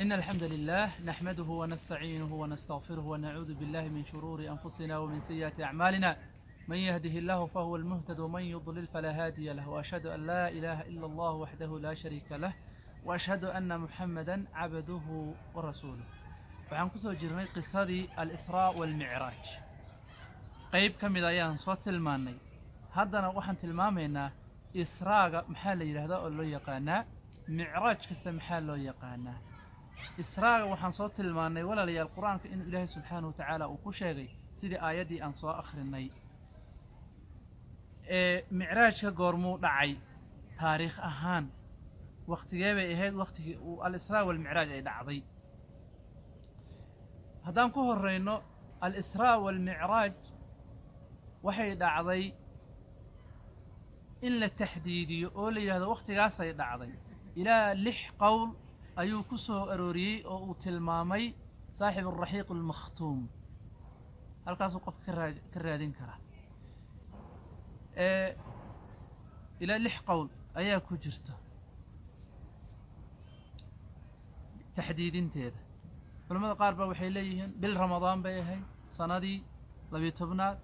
إن الحمد لله نحمده ونستعينه ونستغفره ونعوذ بالله من شرور أنفسنا ومن سيئات أعمالنا. من يهده الله فهو المهتد ومن يضلل فلا هادي له، وأشهد أن لا إله إلا الله وحده لا شريك له، وأشهد أن محمدا عبده ورسوله. waxaan kusoo jirnay qisadii al-Israa wal-Micraaj. qayb ka mid ayaan soo tilmaannay. haddana waxaan tilmaamaynaa Israaga maxaa la yiraahdaa oo loo yaqaanaa, Micraajkisa maxaa loo yaqaanaa. Israaga waxaan soo tilmaannay walaalayaal quraanka in Ilaahay subxaanahu wa ta'aala uu ku sheegay sidii aayaddii aan soo akhrinay. Micraajka goormuu dhacay taariikh ahaan, waqtigee bay ahayd waqtigii uu al-Israa wal-Micraaj ay dhacday. haddaan ku horreyno al-Israa wal-Micraaj waxay dhacday in la taxdiidiyo oo la yiraahdo waqtigaasay dhacday ilaa 6 qowl ayuu ku soo arooriyay oo uu tilmaamay saaxib ar-Rahiiq al-Makhtuum. halkaas uu qofka ka raadin kara ilaa 6 qowl ayaa ku jirta taxdiidinteeda. culimada qaar baa waxay leeyihiin bil Ramadaan bay ahayd sanadii 12aad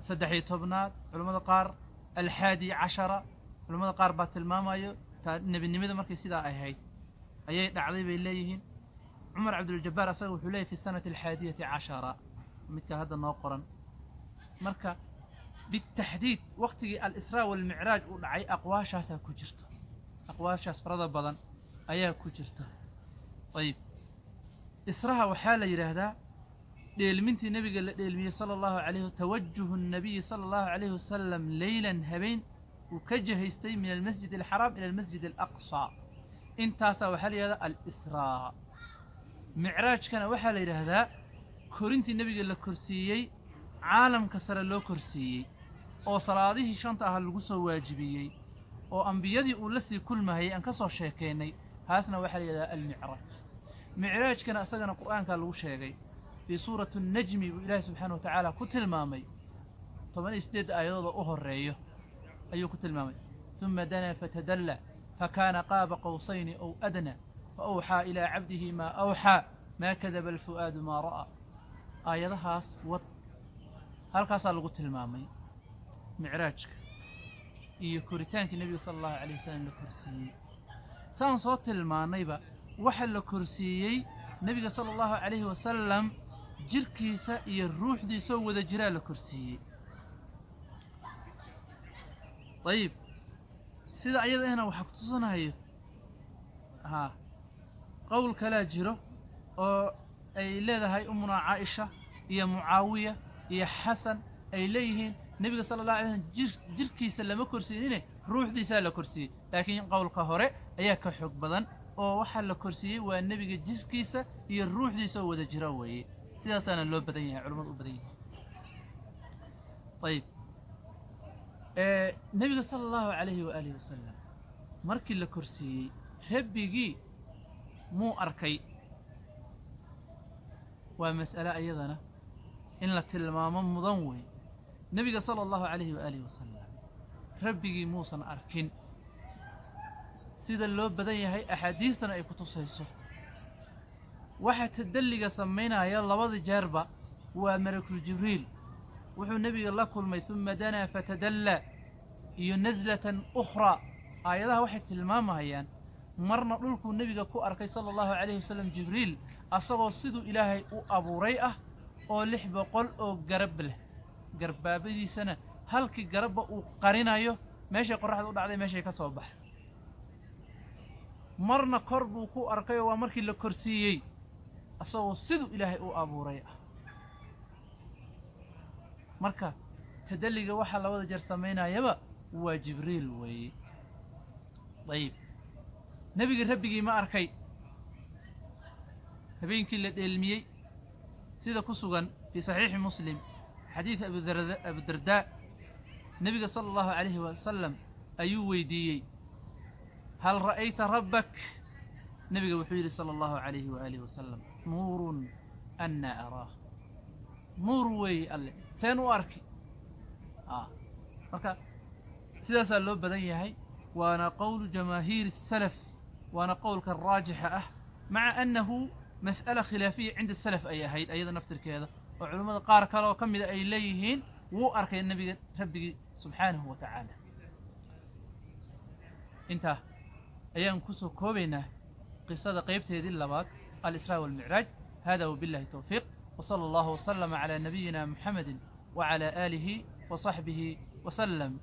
13aad. culimada qaar al-Haadi Cashara. culimada qaar baa tilmaamayo nabinimada markay sidaa ahayd ayay dhacday bay leeyihiin. Umar Abdul Jabbar asaga wuxuu leeyahay fi sanati al-Haadiyati Cashara, midka hadda noo qoran. marka بالتحديد waqtigii al-Israa wal-Micraaj uu dhacay aqwaashaas ku jirto, aqwaashaas farada badan ayaa ku jirta. طيب إسراها وحال يرهدا ديلمنتي نبي ديلمي صلى الله عليه توجه النبي صلى الله عليه وسلم ليلا هبين وكجه يستي من المسجد الحرام إلى المسجد الأقصى. انتاسا وحال يرهدا الإسراء. معراج كان وحال يرهدا كورنتي النبي اللي كرسيي عالم كسر له كرسيي أو صلاته شنطة القصة واجبيي أو أنبيادي ولسي كل ما هي أنكسر شيكيني. هاسنا وحال يرهدا المعراج. معراج كان أسجن القرآن كان له شيء في سورة النجم وإله سبحانه وتعالى كتل مامي. طبعا يستد أيضا أهريه أيو كتل مامي. ثم دنا فتدلى فكان قاب قوسين أو أدنى فأوحى إلى عبده ما أوحى ما كذب الفؤاد ما رأى. آية هاس هل قصر كتل مامي معراجك يكورتانك النبي صلى الله عليه وسلم لكرسي سان صوت المانيبا وحل كرسيي نبي صلى الله عليه وسلم جركيسا iyo ruuxdiisa wada jira la kursiyay. طيب sida ayada ahna waxa ku tusanayo qowl kala jiro oo ay leedahay umuna Aisha iyo Muawiya iyo Hasan ay leeyihiin nabiga sallallahu alayhi wasallam jirkiisa lama kursiinine ruuxdiisa la kursiyay. laakiin qowlka hore ayaa ka xog badan oo waxa la kursiyay waa nabiga jirkiisa iyo ruuxdiisa wada jira weeye. sidaasana loo badan yahay culimadu u badan yahay. طيب nabiga sallallahu alayhi wa alihi wasallam markii la kursiyay rabbigi muu arkay. waa mas'ala ayadana in la tilmaamo mudan weey. nabiga sallallahu alayhi wa alihi wasallam rabbigi muusan arkin sida loo badan yahay axaadiistana ay ku tusayso. waxa tadalliga sameynaya labada jeerba waa malakul jibriil. wuxuu nabiga la kulmay thumma dana fatadalla iyo nazlatan ukhra. aayadaha waxay tilmaamayaan marna dhulku nabiga ku arkay sallallahu alayhi wasallam jibriil asagoo sidoo ilaahay u abuuray ah oo 600 oo garab leh, garbaabadiisana halkii garabba uu qarinayo meesha qorraxdu u dhacday meesha ka soo baxay. marna kor buu ku arkay waa markii la korsiiyay asagoo sidoo ilaahay u abuuray ah. marka tadalliga waxa la wada jeer sameynayaba waa jibriil weeye. طيب nabiga rabbigi ma arkay habeenkii la dheelmiyay sida ku sugan fi sahih muslim xadiis abu darda nabiga sallallahu alayhi wa sallam ayuu weydiiyay هل رأيت ربك؟ نبي وحيد صلى الله عليه وآله وسلم نور أنا أراه. نور وي الله سينو أركي marka sidaas loo badan yahay waana qowl jamaahir salaf waana qowlka raajixa ah مع أنه مسألة خلافية عند السلف أي هيد أيضا نفتر كذا وعلماء قار كلا وكم إذا أي ليهين وأركي النبي ربي سبحانه وتعالى انت أيام كسو كوبينة قصة قيبته هذه اللبات الإسراء والمعراج هذا وبالله التوفيق وصلى الله وسلم على نبينا محمد وعلى آله وصحبه وسلم